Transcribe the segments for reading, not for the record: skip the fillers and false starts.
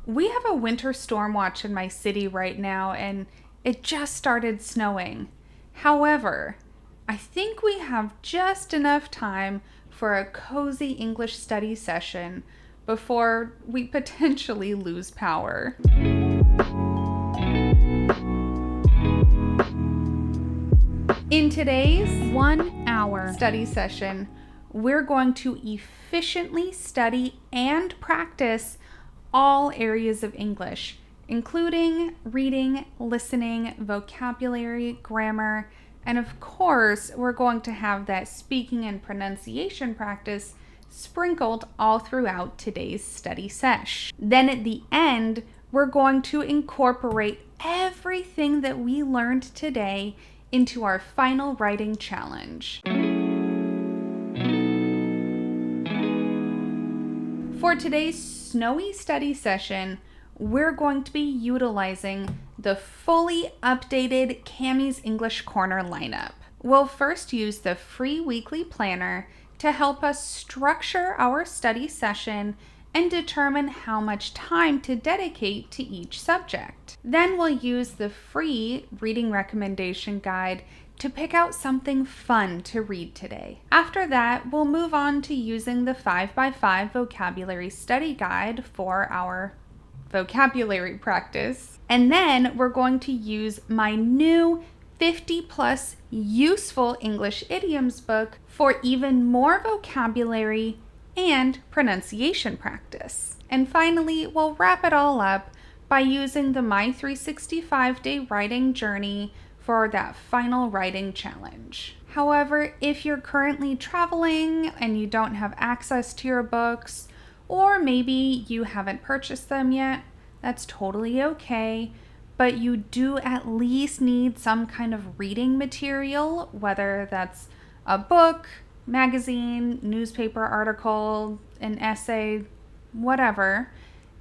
We have a winter storm watch in my city right now, and it just started snowing. However, I think we have just enough time for a cozy English study session before we potentially lose power. In today's 1 hour study session, we're going to efficiently study and practice all areas of English, including reading, listening, vocabulary, grammar, and of course, we're going to have that speaking and pronunciation practice sprinkled all throughout today's study sesh. Then at the end, we're going to incorporate everything that we learned today into our final writing challenge. For today's snowy study session, we're going to be utilizing the fully updated Cammie's English Corner lineup. We'll first use the free weekly planner to help us structure our study session and determine how much time to dedicate to each subject. Then we'll use the free reading recommendation guide to pick out something fun to read today. After that, we'll move on to using the 5x5 vocabulary study guide for our vocabulary practice. And then we're going to use my new 50+ useful English idioms book for even more vocabulary and pronunciation practice. And finally, we'll wrap it all up by using the My 365-Day Writing Journey for that final writing challenge. However, if you're currently traveling and you don't have access to your books, or maybe you haven't purchased them yet, that's totally okay. But you do at least need some kind of reading material, whether that's a book, magazine, newspaper article, an essay, whatever.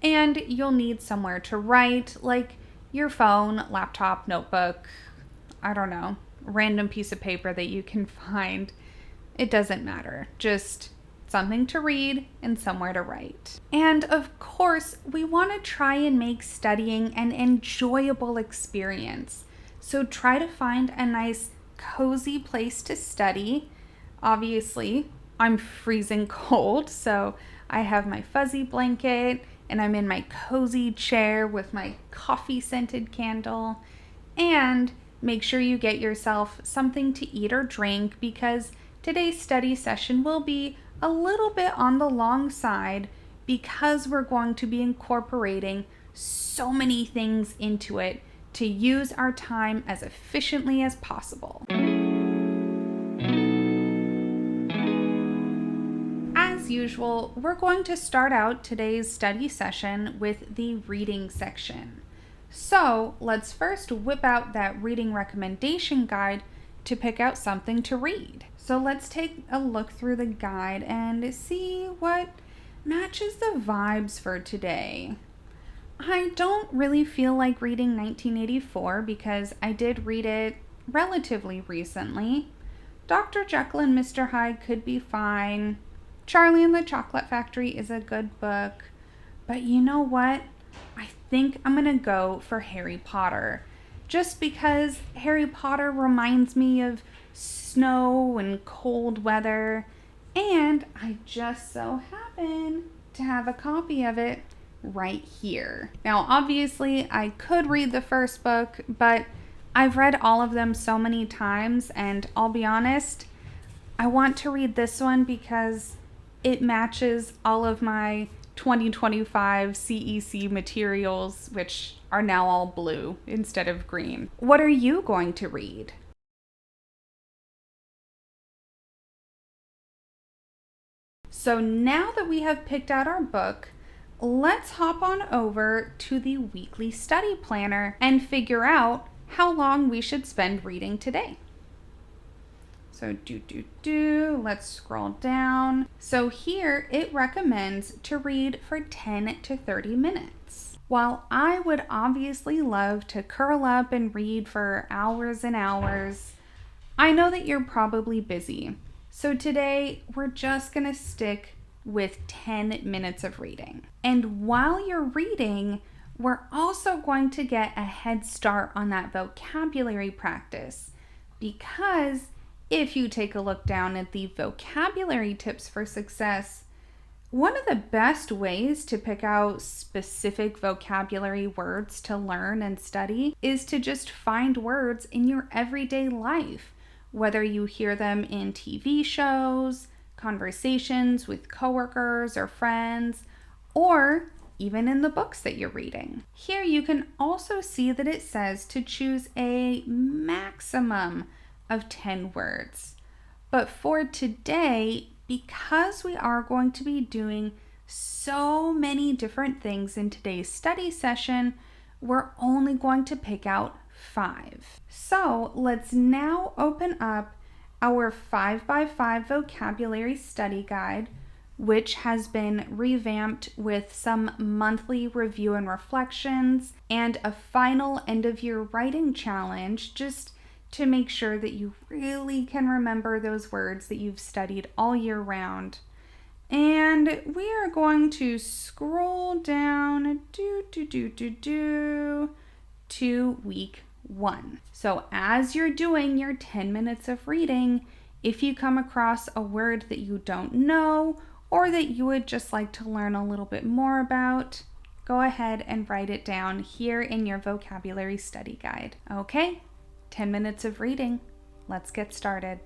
And you'll need somewhere to write, like your phone, laptop, notebook, I don't know, random piece of paper that you can find. It doesn't matter. Just something to read and somewhere to write. And of course, we want to try and make studying an enjoyable experience. So try to find a nice, cozy place to study. Obviously, I'm freezing cold, so I have my fuzzy blanket and I'm in my cozy chair with my coffee-scented candle. And make sure you get yourself something to eat or drink because today's study session will be a little bit on the long side because we're going to be incorporating so many things into it to use our time as efficiently as possible. As usual, we're going to start out today's study session with the reading section. So let's first whip out that reading recommendation guide to pick out something to read. So let's take a look through the guide and see what matches the vibes for today. I don't really feel like reading 1984 because I did read it relatively recently. Dr. Jekyll and Mr. Hyde could be fine. Charlie and the Chocolate Factory is a good book. But you know what? I think I'm gonna go for Harry Potter. Just because Harry Potter reminds me of snow and cold weather, and I just so happen to have a copy of it right here. Now, obviously, I could read the first book, but I've read all of them so many times, and I'll be honest, I want to read this one because it matches all of my 2025 CEC materials, which are now all blue instead of green. What are you going to read? So now that we have picked out our book, let's hop on over to the weekly study planner and figure out how long we should spend reading today. So let's scroll down. So here it recommends to read for 10 to 30 minutes. While I would obviously love to curl up and read for hours and hours, I know that you're probably busy. So today we're just gonna stick with 10 minutes of reading. And while you're reading, we're also going to get a head start on that vocabulary practice, because if you take a look down at the vocabulary tips for success, one of the best ways to pick out specific vocabulary words to learn and study is to just find words in your everyday life, whether you hear them in TV shows, conversations with coworkers or friends, or even in the books that you're reading. Here you can also see that it says to choose a maximum of 10 words. But for today, because we are going to be doing so many different things in today's study session, we're only going to pick out 5. So let's now open up our 5x5 vocabulary study guide, which has been revamped with some monthly review and reflections and a final end of year writing challenge, just to make sure that you really can remember those words that you've studied all year round. And we are going to scroll down to week 1. So as you're doing your 10 minutes of reading, if you come across a word that you don't know or that you would just like to learn a little bit more about, go ahead and write it down here in your vocabulary study guide. Okay, 10 minutes of reading. Let's get started.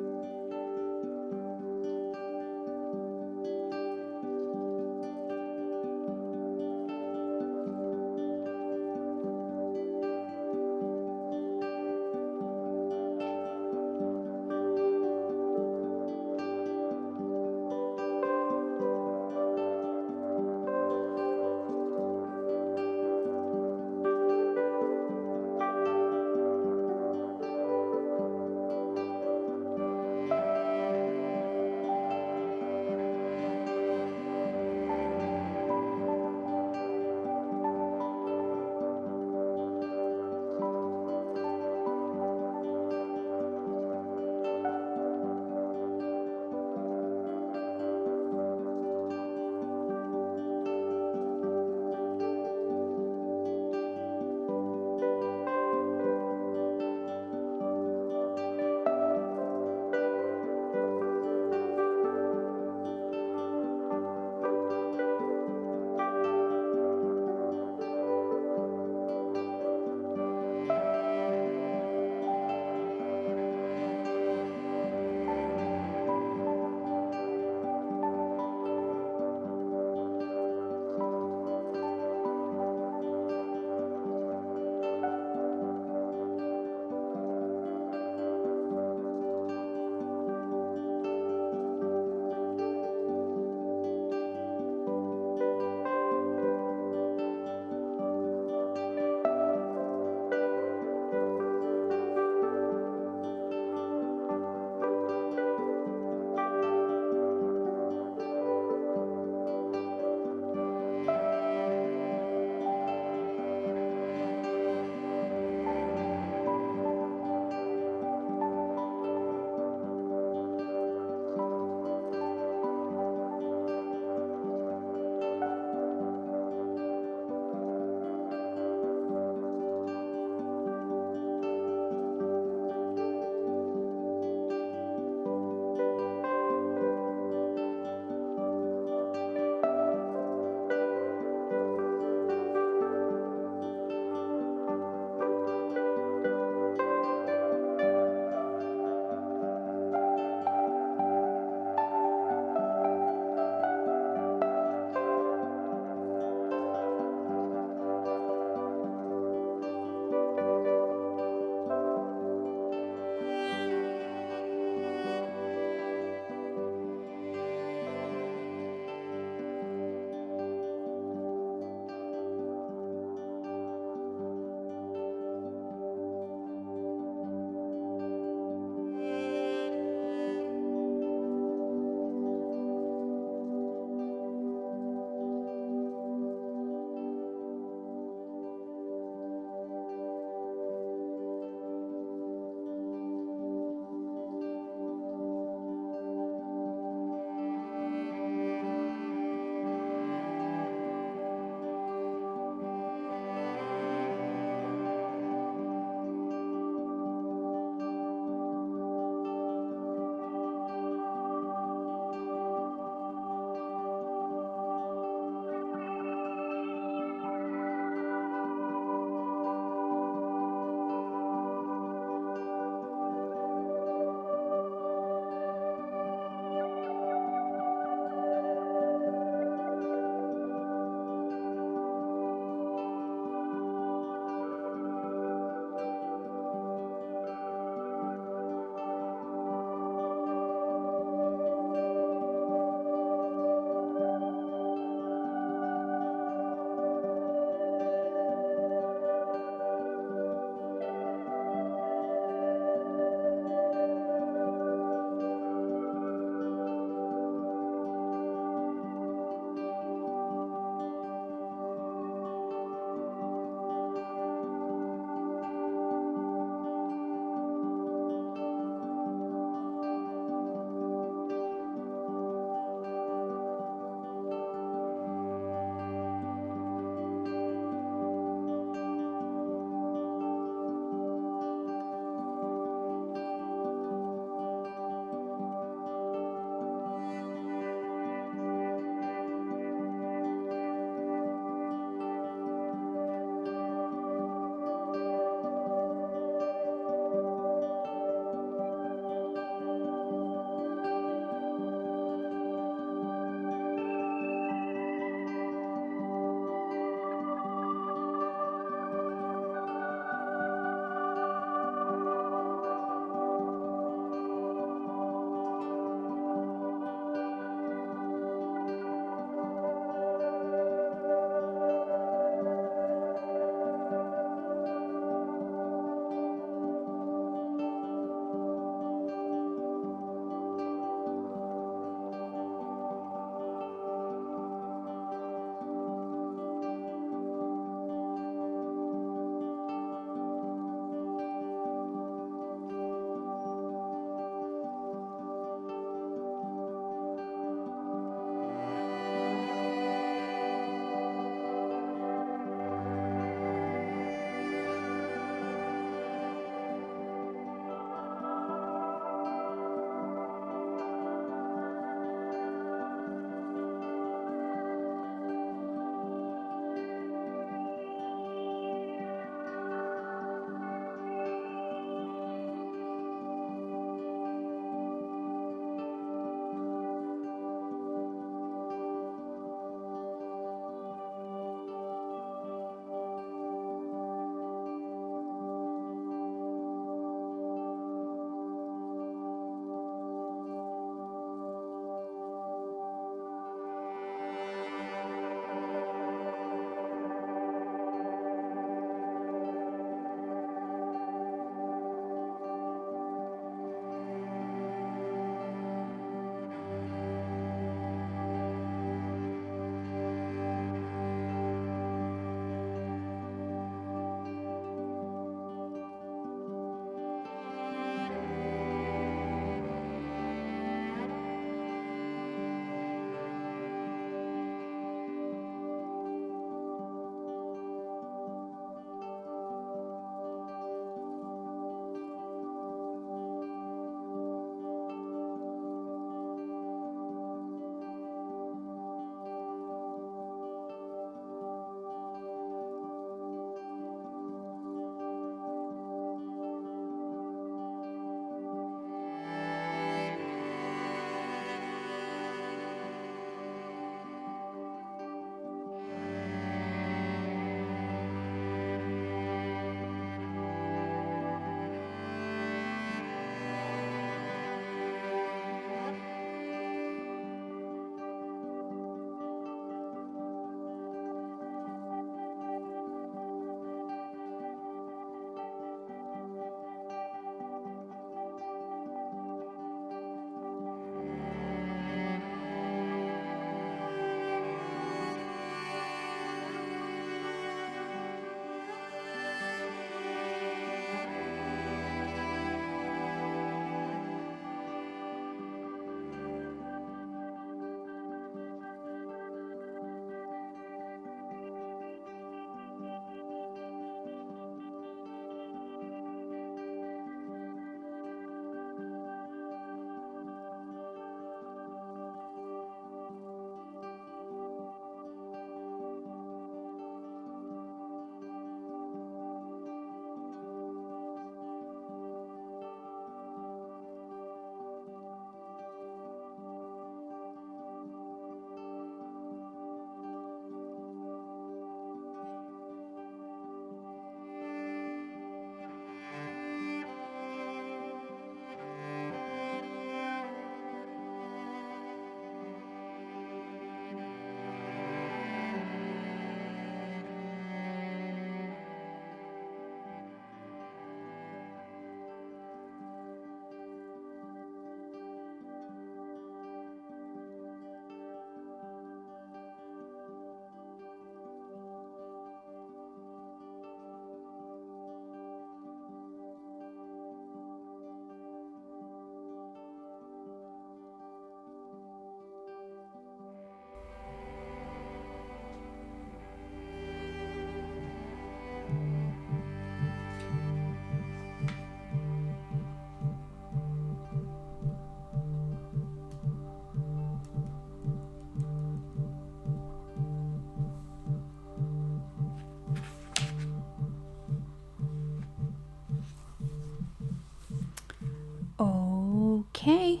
Okay.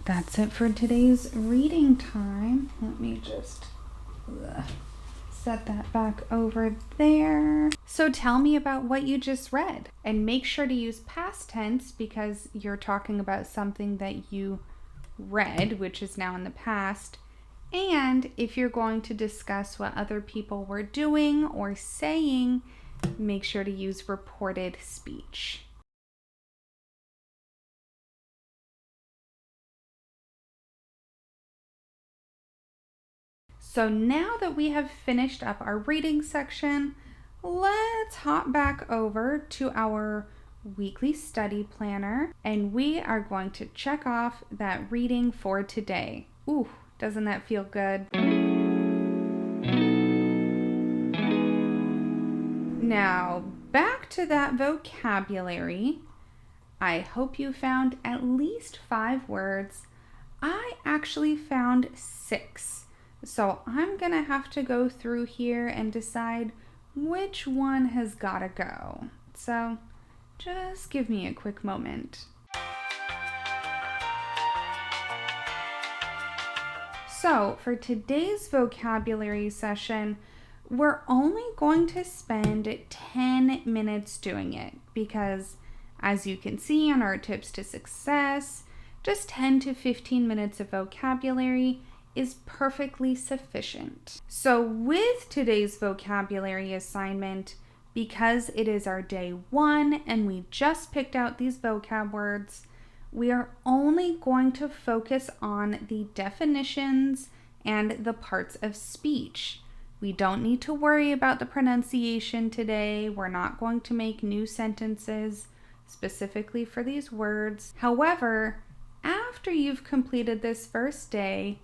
That's it for today's reading time. Let me just set that back over there. So tell me about what you just read, and make sure to use past tense because you're talking about something that you read, which is now in the past. And if you're going to discuss what other people were doing or saying, make sure to use reported speech. So now that we have finished up our reading section, let's hop back over to our weekly study planner, and we are going to check off that reading for today. Ooh, doesn't that feel good? Now, back to that vocabulary. I hope you found at least 5 words. I actually found 6. So I'm going to have to go through here and decide which one has got to go. So just give me a quick moment. So for today's vocabulary session, we're only going to spend 10 minutes doing it because, as you can see on our tips to success, just 10 to 15 minutes of vocabulary is perfectly sufficient. So with today's vocabulary assignment, because it is our day 1 and we just picked out these vocab words, we are only going to focus on the definitions and the parts of speech. We don't need to worry about the pronunciation today. We're not going to make new sentences specifically for these words. However, after you've completed this first day,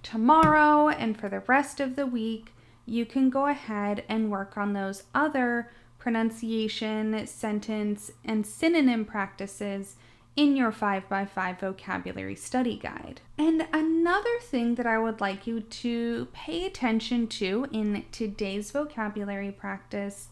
tomorrow and for the rest of the week, you can go ahead and work on those other pronunciation, sentence, and synonym practices in your 5x5 vocabulary study guide. And another thing that I would like you to pay attention to in today's vocabulary practice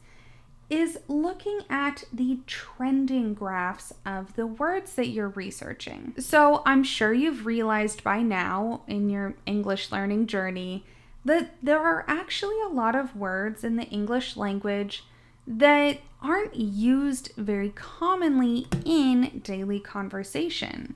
is looking at the trending graphs of the words that you're researching. So I'm sure you've realized by now in your English learning journey that there are actually a lot of words in the English language that aren't used very commonly in daily conversation.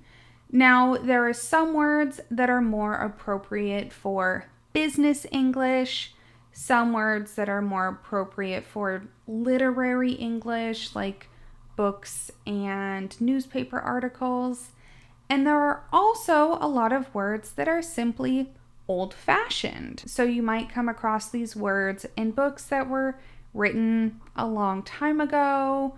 Now, there are some words that are more appropriate for business English, some words that are more appropriate for literary English, like books and newspaper articles. And there are also a lot of words that are simply old-fashioned. So you might come across these words in books that were written a long time ago,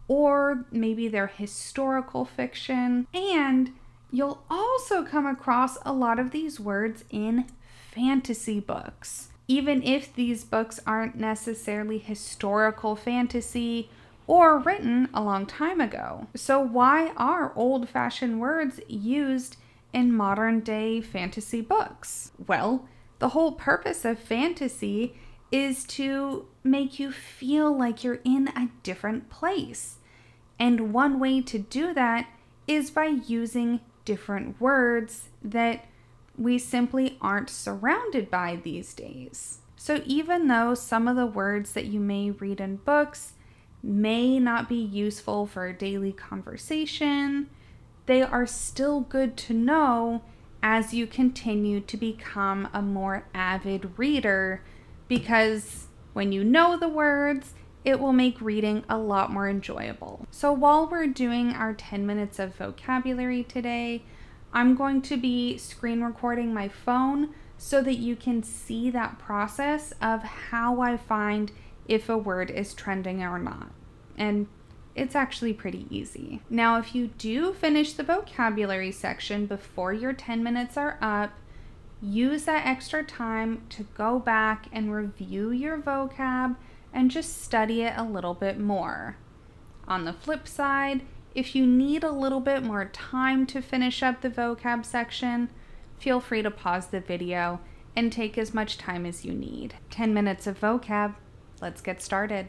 or maybe they're historical fiction. And you'll also come across a lot of these words in fantasy books, even if these books aren't necessarily historical fantasy or written a long time ago. So why are old-fashioned words used in modern-day fantasy books? Well, the whole purpose of fantasy is to make you feel like you're in a different place. And one way to do that is by using different words that we simply aren't surrounded by these days. So even though some of the words that you may read in books may not be useful for daily conversation, they are still good to know as you continue to become a more avid reader, because when you know the words, it will make reading a lot more enjoyable. So while we're doing our 10 minutes of vocabulary today, I'm going to be screen recording my phone so that you can see that process of how I find if a word is trending or not. And it's actually pretty easy. Now, if you do finish the vocabulary section before your 10 minutes are up, use that extra time to go back and review your vocab and just study it a little bit more. On the flip side, if you need a little bit more time to finish up the vocab section, feel free to pause the video and take as much time as you need. 10 minutes of vocab. Let's get started.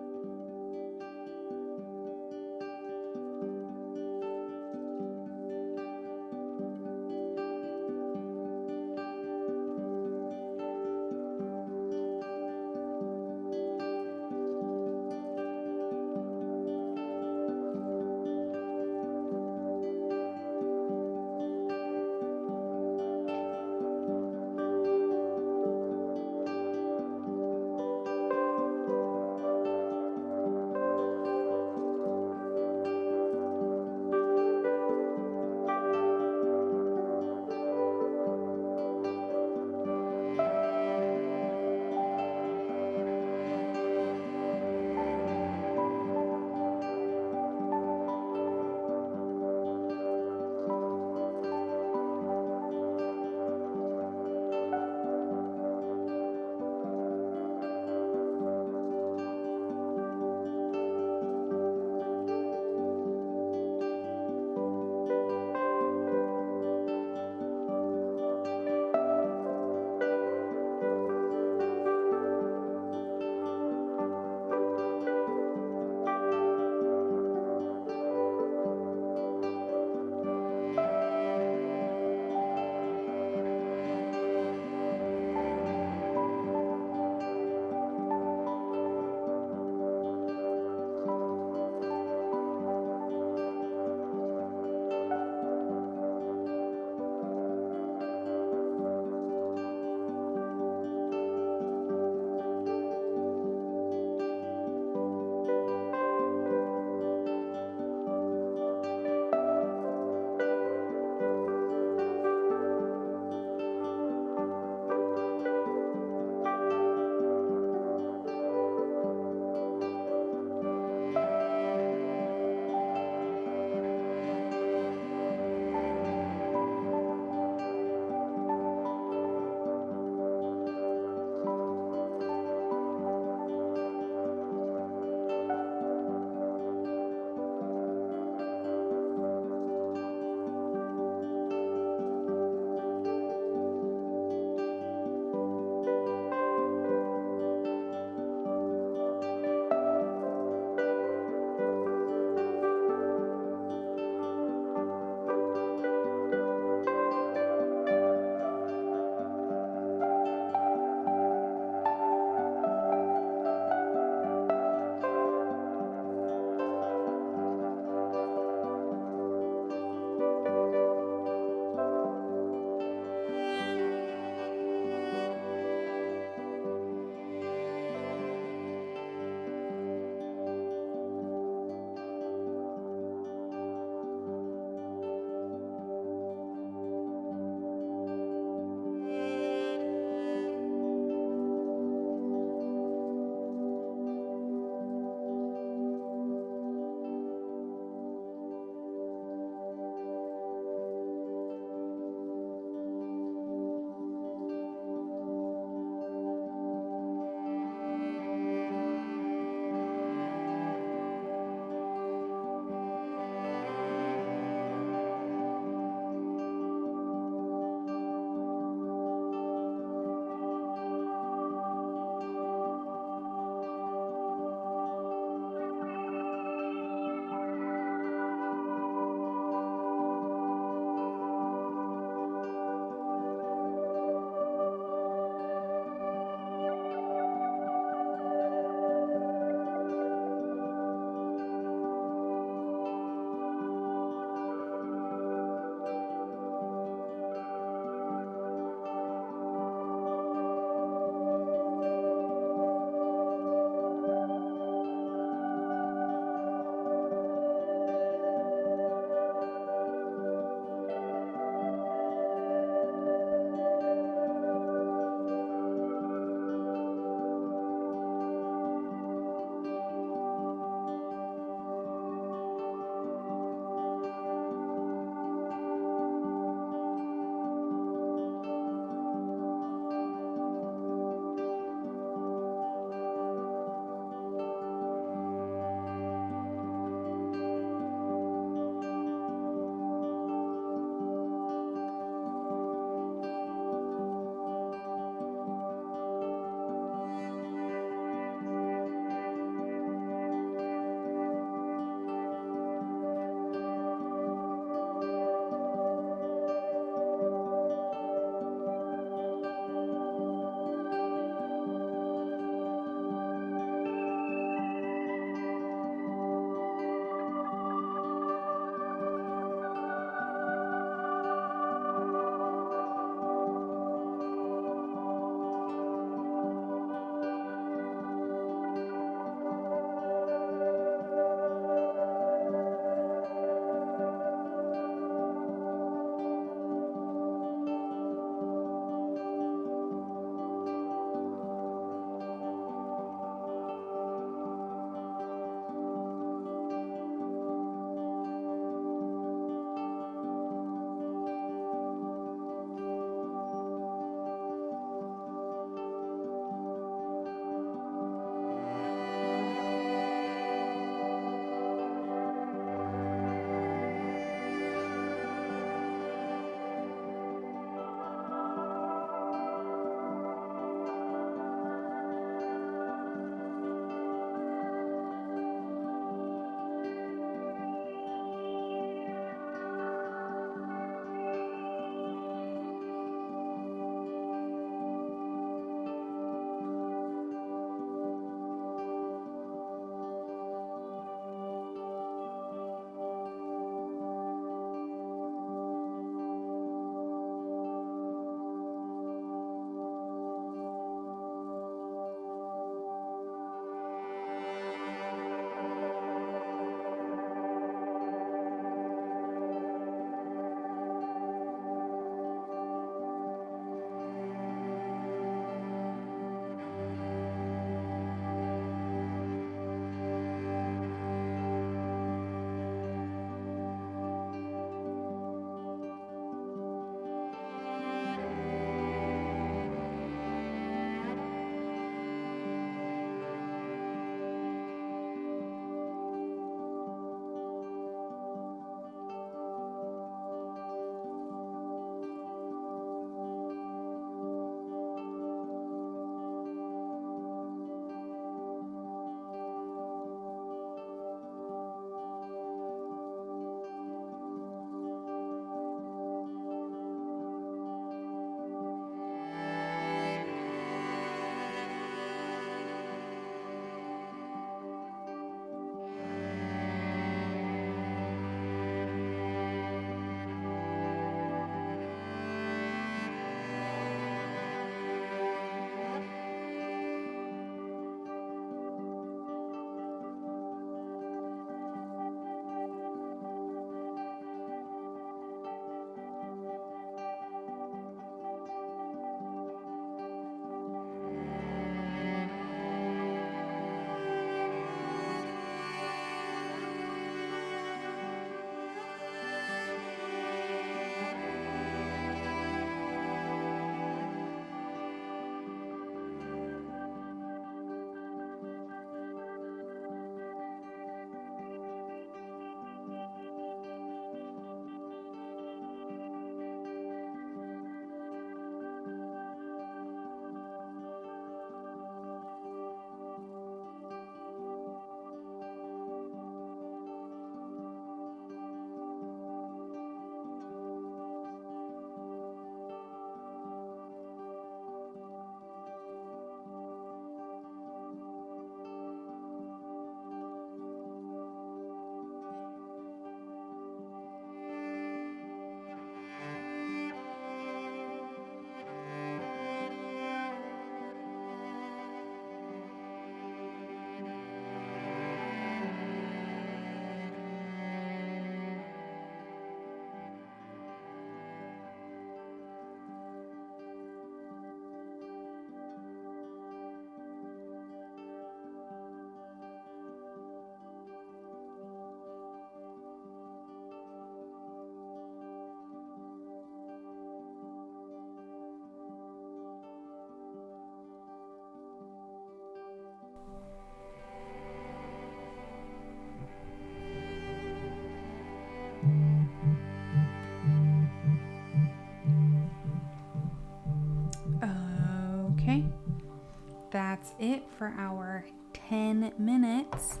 that's it for our 10 minutes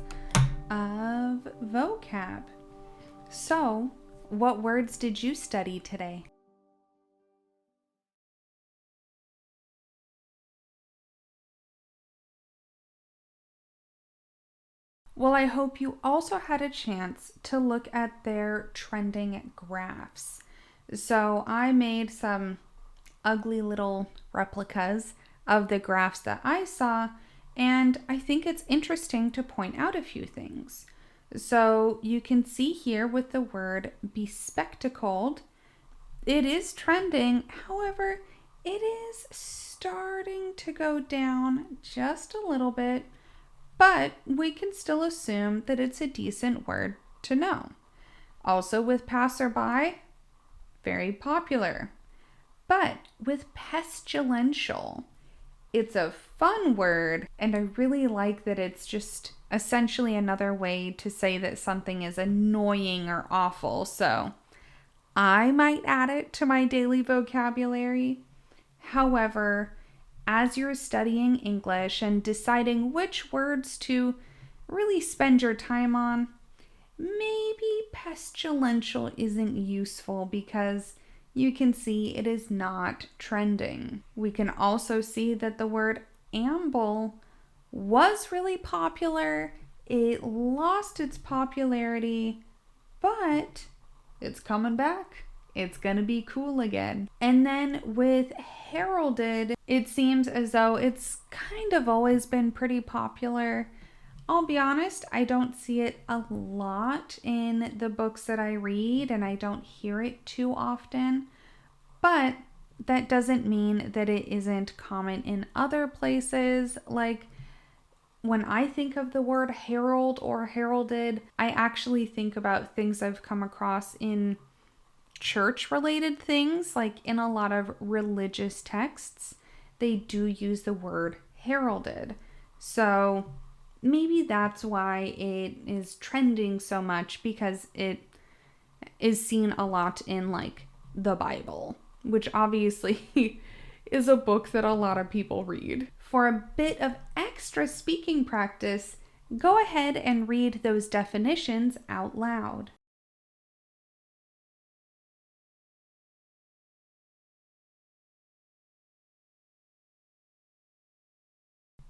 of vocab. So, what words did you study today? Well, I hope you also had a chance to look at their trending graphs. So I made some ugly little replicas of the graphs that I saw, and I think it's interesting to point out a few things. So you can see here with the word bespectacled, it is trending. However, it is starting to go down just a little bit, but we can still assume that it's a decent word to know. Also with passerby, very popular. But with pestilential, it's a fun word, and I really like that it's just essentially another way to say that something is annoying or awful. So I might add it to my daily vocabulary. However, as you're studying English and deciding which words to really spend your time on, maybe pestilential isn't useful because you can see it is not trending. We can also see that the word amble was really popular. It lost its popularity, but it's coming back. It's gonna be cool again. And then with heralded, it seems as though it's kind of always been pretty popular. I'll be honest, I don't see it a lot in the books that I read, and I don't hear it too often. But that doesn't mean that it isn't common in other places. Like when I think of the word herald or heralded, I actually think about things I've come across in church-related things, like in a lot of religious texts, they do use the word heralded. So maybe that's why it is trending so much, because it is seen a lot in like the Bible, which obviously is a book that a lot of people read. For a bit of extra speaking practice, go ahead and read those definitions out loud.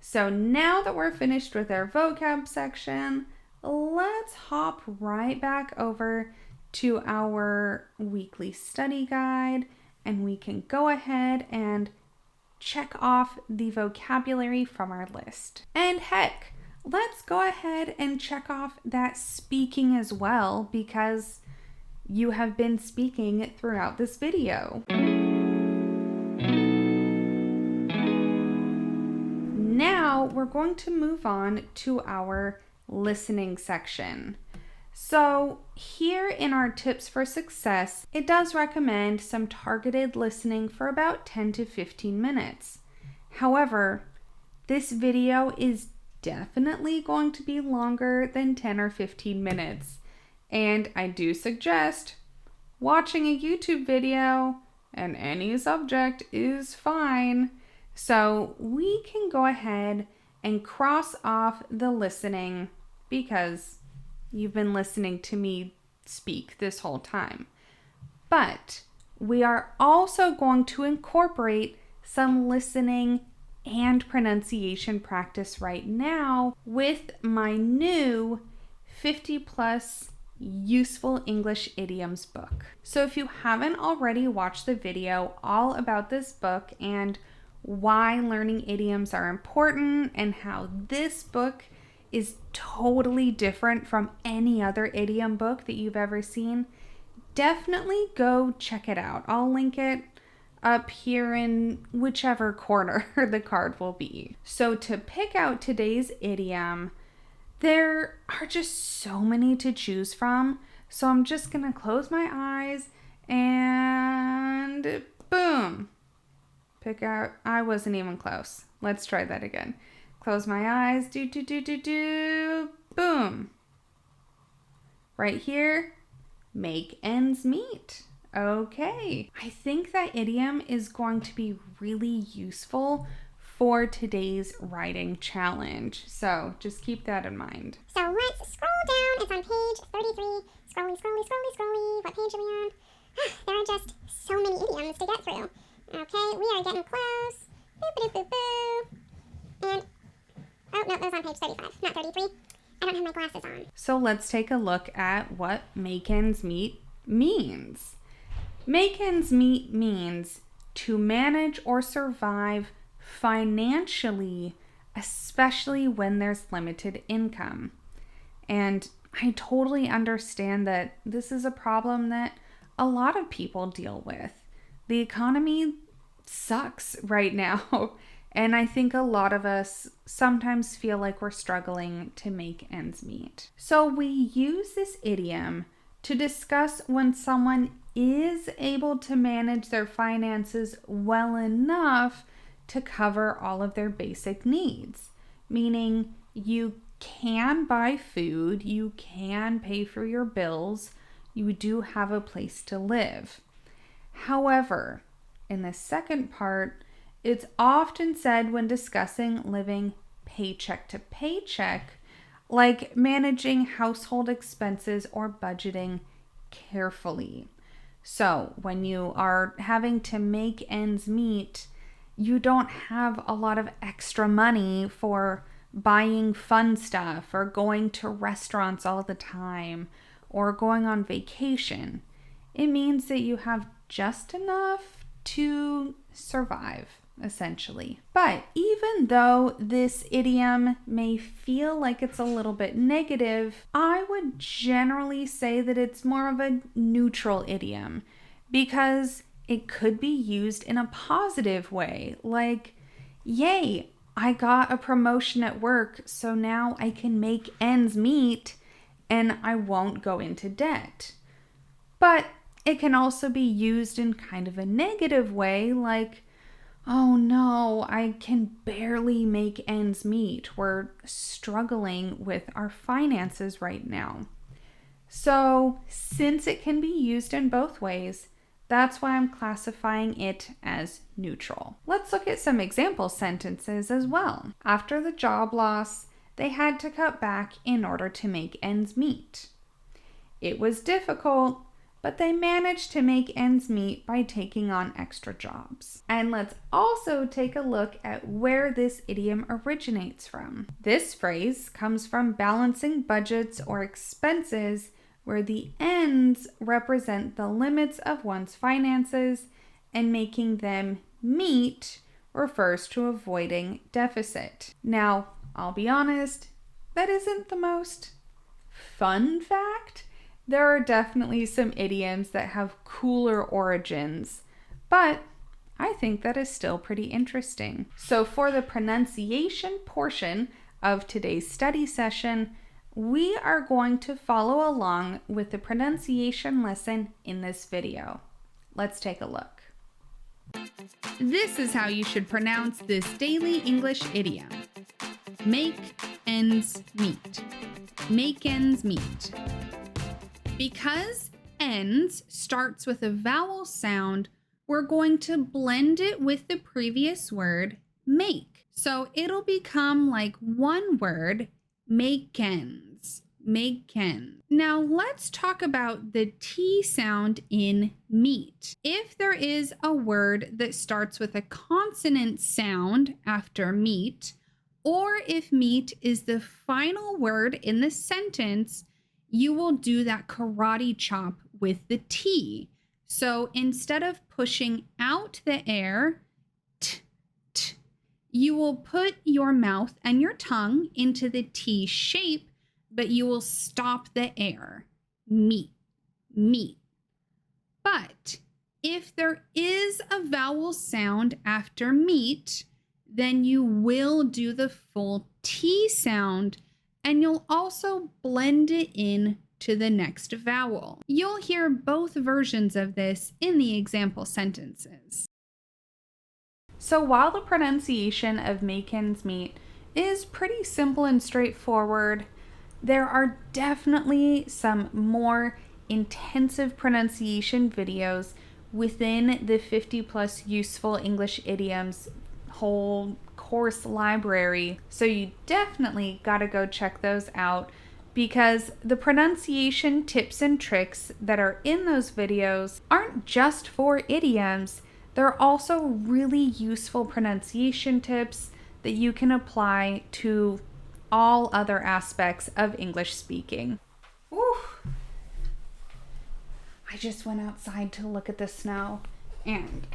So now that we're finished with our vocab section, let's hop right back over to our weekly study guide, and we can go ahead and check off the vocabulary from our list. And heck, let's go ahead and check off that speaking as well, because you have been speaking throughout this video. Now we're going to move on to our listening section. So here in our tips for success, it does recommend some targeted listening for about 10 to 15 minutes. However, this video is definitely going to be longer than 10 or 15 minutes. And I do suggest watching a YouTube video, and any subject is fine. So we can go ahead and cross off the listening because you've been listening to me speak this whole time. But we are also going to incorporate some listening and pronunciation practice right now with my new 50 plus useful English idioms book. So if you haven't already watched the video all about this book and why learning idioms are important and how this book is totally different from any other idiom book that you've ever seen, definitely go check it out. I'll link it up here in whichever corner the card will be. So to pick out today's idiom, there are just so many to choose from. So I'm just gonna close my eyes and boom. Pick out, I wasn't even close. Let's try that again. Close my eyes, boom. Right here, make ends meet. Okay. I think that idiom is going to be really useful for today's writing challenge. So just keep that in mind. So let's scroll down. It's on page 33. Scrolly. What page are we on? There are just so many idioms to get through. Okay, we are getting close. Boop. And, oh, no, that was on page 35, not 33. I don't have my glasses on. So let's take a look at what make ends meet means. Make ends meet means to manage or survive financially, especially when there's limited income. And I totally understand that this is a problem that a lot of people deal with. The economy sucks right now, and I think a lot of us sometimes feel like we're struggling to make ends meet. So we use this idiom to discuss when someone is able to manage their finances well enough to cover all of their basic needs, meaning you can buy food, you can pay for your bills, you do have a place to live. However, in the second part, it's often said when discussing living paycheck to paycheck, like managing household expenses or budgeting carefully. So when you are having to make ends meet, you don't have a lot of extra money for buying fun stuff or going to restaurants all the time or going on vacation. It means that you have just enough to survive, essentially. But even though this idiom may feel like it's a little bit negative, I would generally say that it's more of a neutral idiom because it could be used in a positive way, like, yay, I got a promotion at work, so now I can make ends meet and I won't go into debt. But it can also be used in kind of a negative way, like, oh no, I can barely make ends meet. We're struggling with our finances right now. So, since it can be used in both ways, that's why I'm classifying it as neutral. Let's look at some example sentences as well. After the job loss, they had to cut back in order to make ends meet. It was difficult, but they managed to make ends meet by taking on extra jobs. And let's also take a look at where this idiom originates from. This phrase comes from balancing budgets or expenses where the ends represent the limits of one's finances and making them meet refers to avoiding deficit. Now, I'll be honest, that isn't the most fun fact. There are definitely some idioms that have cooler origins, but I think that is still pretty interesting. So for the pronunciation portion of today's study session, we are going to follow along with the pronunciation lesson in this video. Let's take a look. This is how you should pronounce this daily English idiom. Make ends meet. Make ends meet. Because ends starts with a vowel sound, we're going to blend it with the previous word, make. So it'll become like one word, make-ends. Now let's talk about the T sound in meet. If there is a word that starts with a consonant sound after meet, or if meet is the final word in the sentence, you will do that karate chop with the T. So instead of pushing out the air, t, t, you will put your mouth and your tongue into the T shape, but you will stop the air. Meet. But if there is a vowel sound after meet, then you will do the full T sound, and you'll also blend it in to the next vowel. You'll hear both versions of this in the example sentences. So while the pronunciation of make ends meet is pretty simple and straightforward, there are definitely some more intensive pronunciation videos within the 50+ useful English idioms whole course library. So you definitely got to go check those out, because the pronunciation tips and tricks that are in those videos aren't just for idioms. They're also really useful pronunciation tips that you can apply to all other aspects of English speaking. Whew. I just went outside to look at the snow, and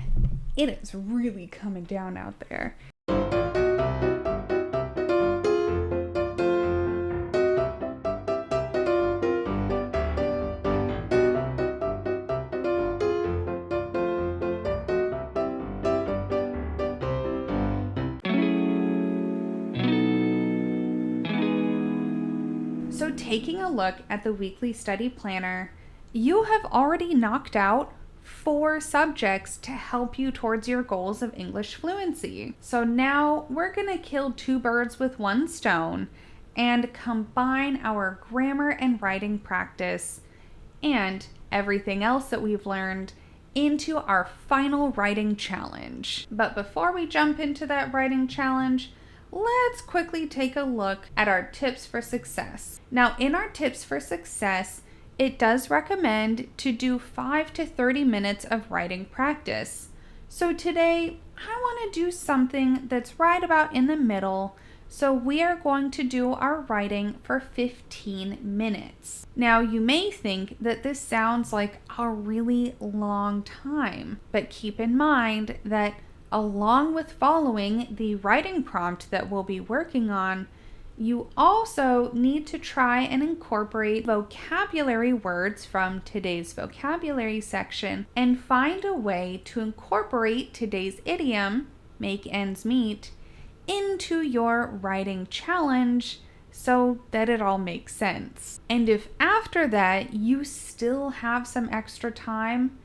it is really coming down out there. So taking a look at the weekly study planner, you have already knocked out 4 subjects to help you towards your goals of English fluency. So now we're going to kill 2 birds with 1 stone and combine our grammar and writing practice and everything else that we've learned into our final writing challenge. But before we jump into that writing challenge, let's quickly take a look at our tips for success. Now, in our tips for success, it does recommend to do 5 to 30 minutes of writing practice. So today, I want to do something that's right about in the middle. So we are going to do our writing for 15 minutes. Now, you may think that this sounds like a really long time, but keep in mind that along with following the writing prompt that we'll be working on, you also need to try and incorporate vocabulary words from today's vocabulary section and find a way to incorporate today's idiom, make ends meet, into your writing challenge so that it all makes sense. And if after that you still have some extra time,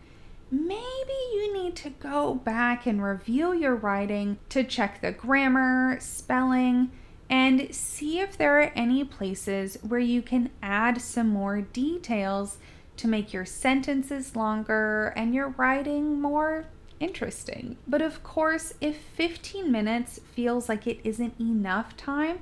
maybe you need to go back and review your writing to check the grammar, spelling, and see if there are any places where you can add some more details to make your sentences longer and your writing more interesting. But of course, if 15 minutes feels like it isn't enough time,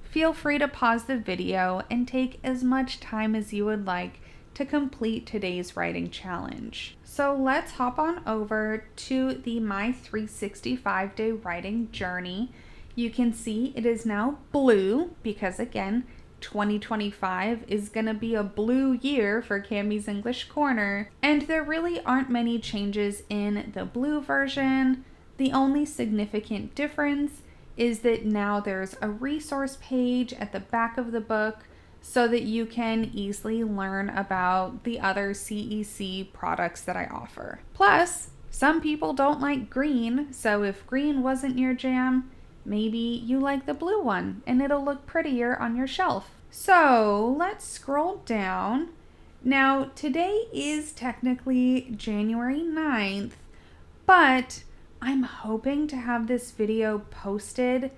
feel free to pause the video and take as much time as you would like to complete today's writing challenge. So let's hop on over to the My 365-Day Writing Journey. You can see it is now blue because, again, 2025 is going to be a blue year for Cammie's English Corner, and there really aren't many changes in the blue version. The only significant difference is that now there's a resource page at the back of the book so that you can easily learn about the other CEC products that I offer. Plus, some people don't like green, so if green wasn't your jam, maybe you like the blue one and it'll look prettier on your shelf. So let's scroll down. Now, today is technically January 9th, but I'm hoping to have this video posted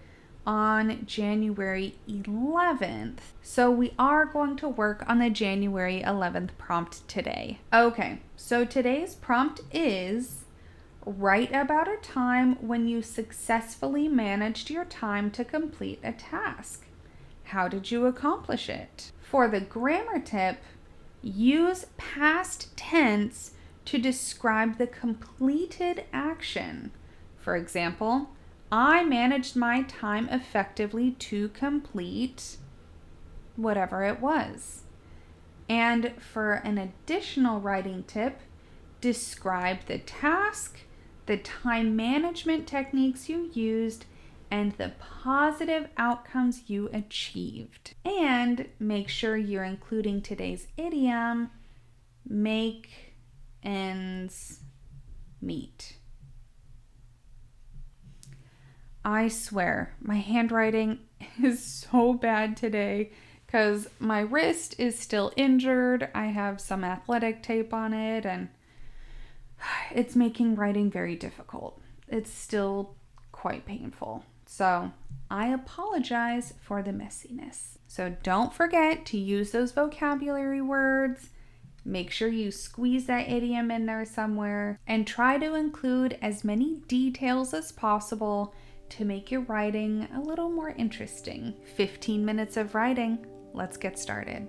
on January 11th. So we are going to work on the January 11th prompt today. Okay, so today's prompt is: write about a time when you successfully managed your time to complete a task. How did you accomplish it? For the grammar tip, use past tense to describe the completed action. For example, I managed my time effectively to complete whatever it was. And for an additional writing tip, describe the task, the time management techniques you used, and the positive outcomes you achieved. And make sure you're including today's idiom, make ends meet. I swear, my handwriting is so bad today because my wrist is still injured. I have some athletic tape on it, and it's making writing very difficult. It's still quite painful. So I apologize for the messiness. So don't forget to use those vocabulary words. Make sure you squeeze that idiom in there somewhere and try to include as many details as possible to make your writing a little more interesting. 15 minutes of writing. Let's get started.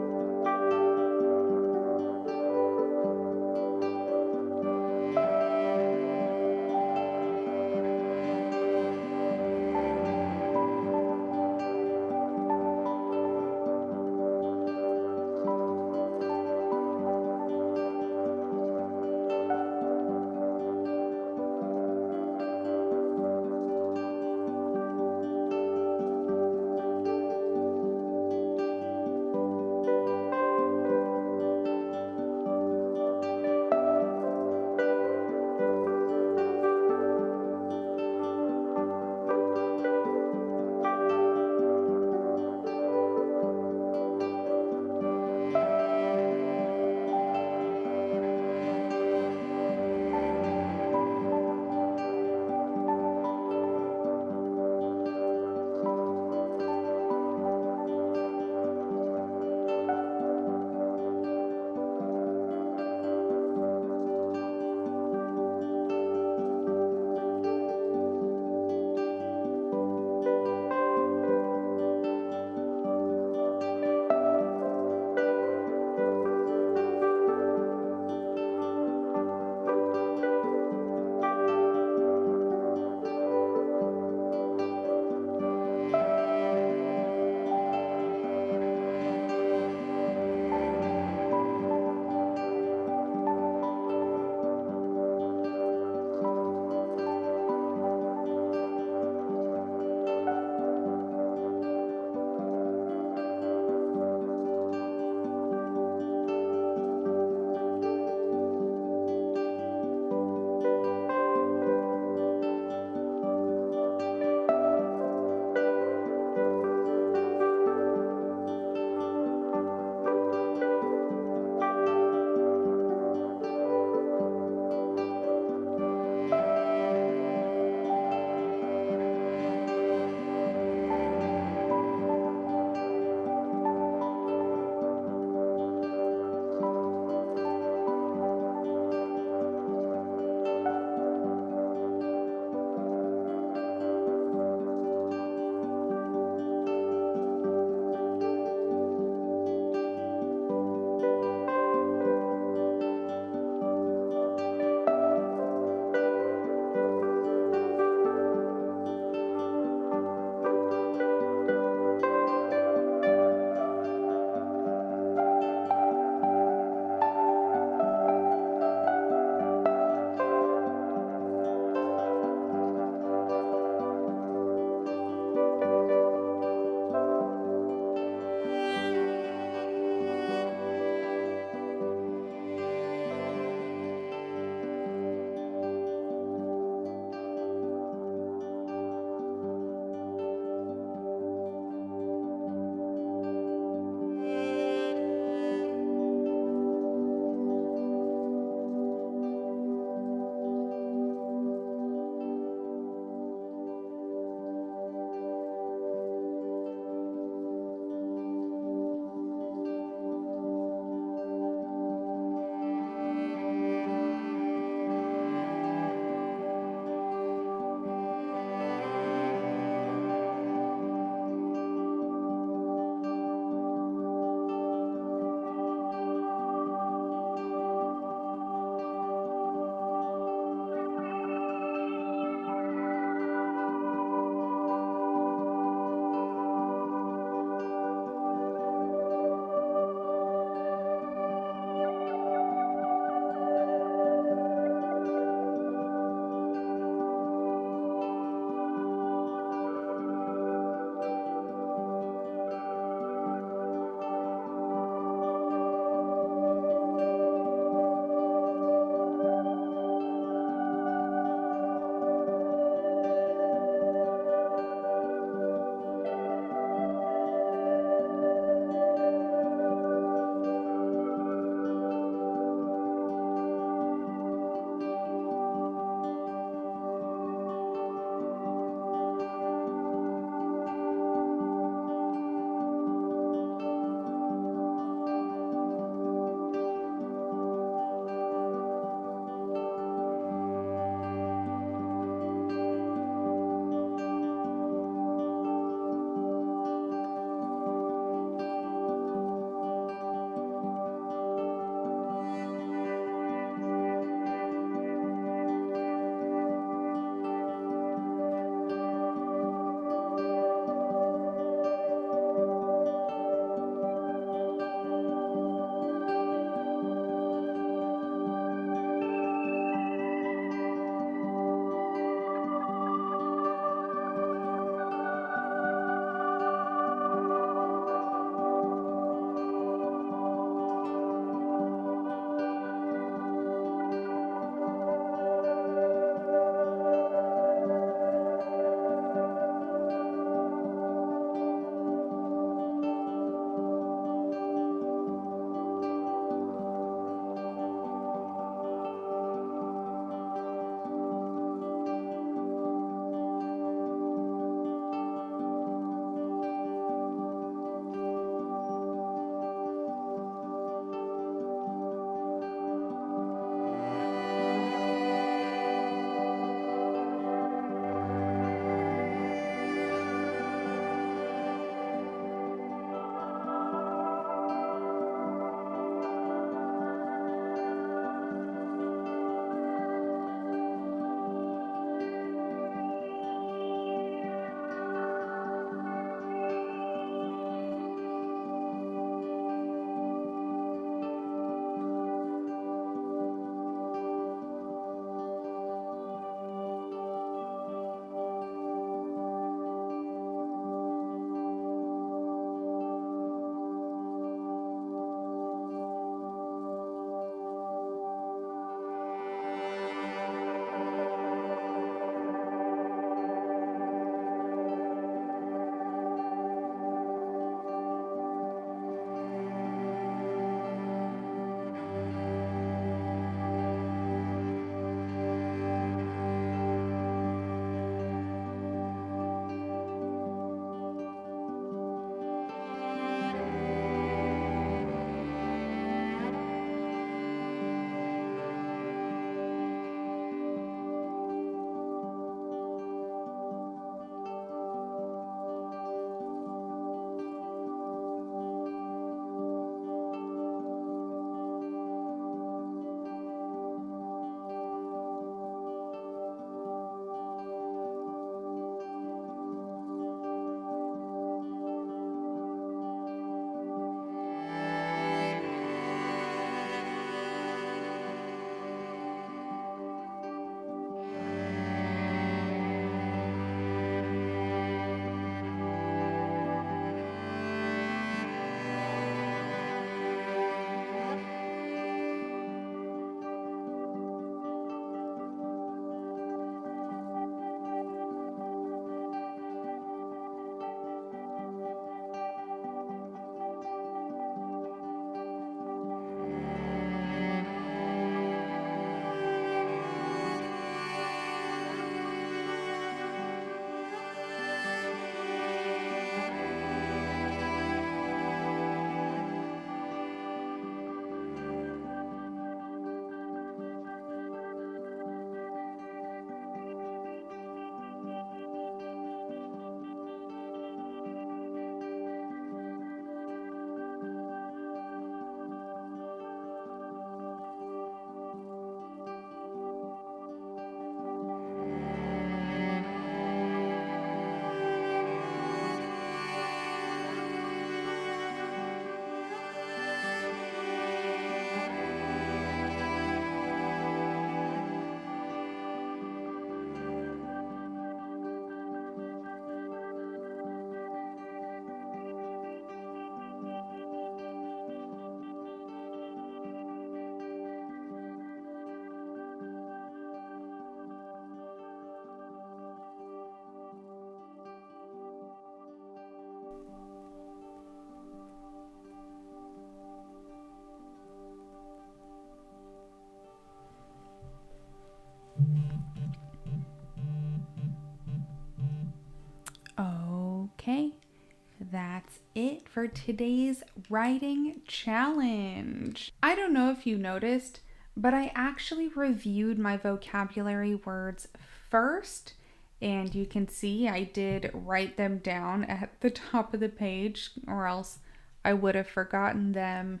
that's it for today's writing challenge. I don't know if you noticed, but I actually reviewed my vocabulary words first, and you can see I did write them down at the top of the page, or else I would have forgotten them.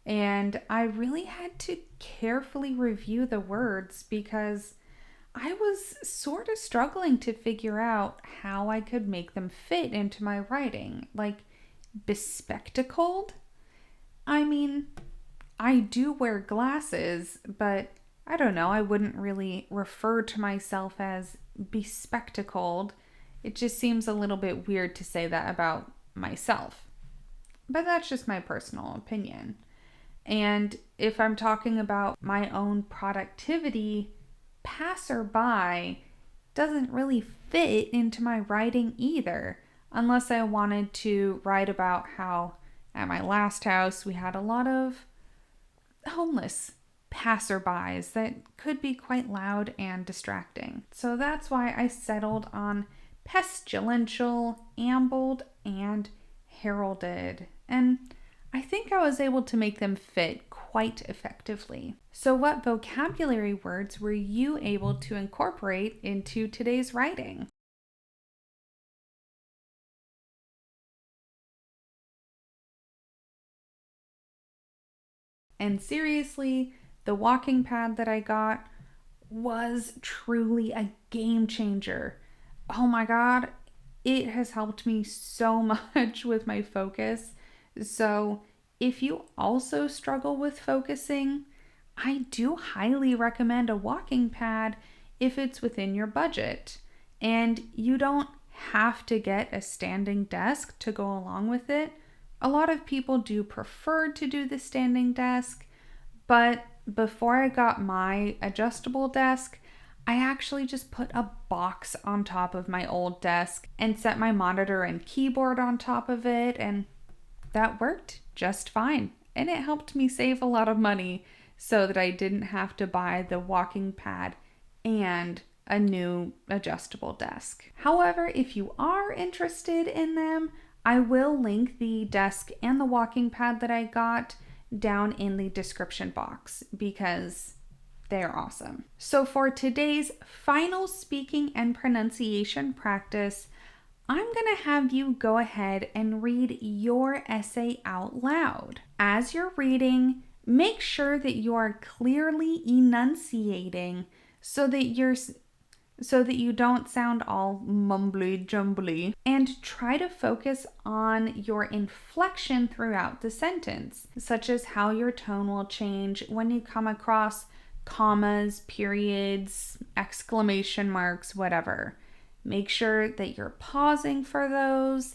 And I really had to carefully review the words because I was sort of struggling to figure out how I could make them fit into my writing. Like, bespectacled? I mean, I do wear glasses, but I don't know, I wouldn't really refer to myself as bespectacled. It just seems a little bit weird to say that about myself. But that's just my personal opinion. And if I'm talking about my own productivity, passerby doesn't really fit into my writing either, unless I wanted to write about how at my last house we had a lot of homeless passerbys that could be quite loud and distracting. So that's why I settled on pestilential, ambled, and heralded. And I think I was able to make them fit quite effectively. So what vocabulary words were you able to incorporate into today's writing? And seriously, the walking pad that I got was truly a game changer. Oh my God, it has helped me so much with my focus. So if you also struggle with focusing, I do highly recommend a walking pad if it's within your budget. And you don't have to get a standing desk to go along with it. A lot of people do prefer to do the standing desk, but before I got my adjustable desk, I actually just put a box on top of my old desk and set my monitor and keyboard on top of it, and that worked just fine. And it helped me save a lot of money so that I didn't have to buy the walking pad and a new adjustable desk. However, if you are interested in them, I will link the desk and the walking pad that I got down in the description box because they're awesome. So for today's final speaking and pronunciation practice, I'm going to have you go ahead and read your essay out loud. As you're reading, make sure that you are clearly enunciating so that you don't sound all mumbly jumbly, and try to focus on your inflection throughout the sentence, such as how your tone will change when you come across commas, periods, exclamation marks, whatever. Make sure that you're pausing for those,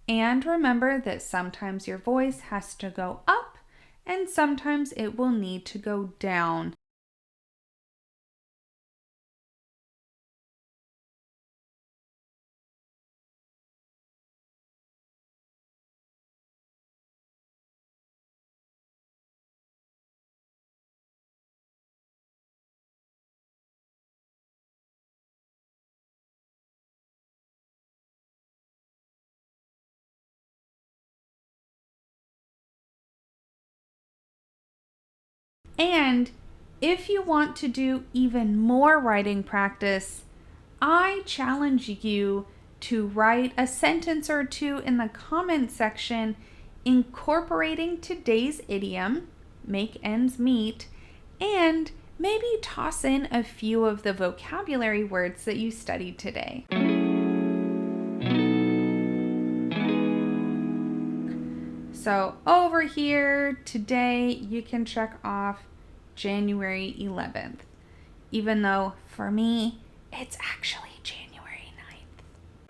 and remember that sometimes your voice has to go up and sometimes it will need to go down. And if you want to do even more writing practice, I challenge you to write a sentence or two in the comment section incorporating today's idiom, make ends meet, and maybe toss in a few of the vocabulary words that you studied today. So over here today, you can check off January 11th, even though for me, it's actually January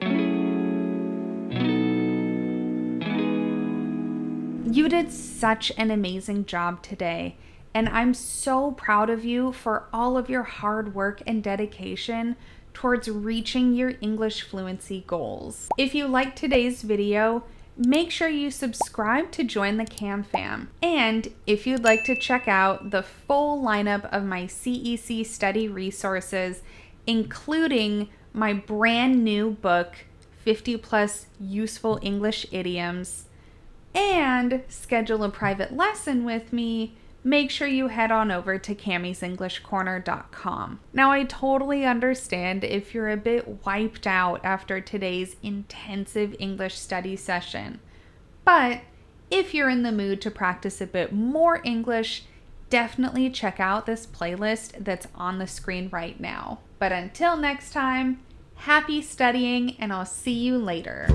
9th. You did such an amazing job today, and I'm so proud of you for all of your hard work and dedication towards reaching your English fluency goals. If you liked today's video, make sure you subscribe to join the Cam Fam. And if you'd like to check out the full lineup of my CEC study resources, including my brand new book, 50 plus useful English idioms, and schedule a private lesson with me, make sure you head on over to Cami'sEnglishCorner.com. Now, I totally understand if you're a bit wiped out after today's intensive English study session, but if you're in the mood to practice a bit more English, definitely check out this playlist that's on the screen right now. But until next time, happy studying, and I'll see you later.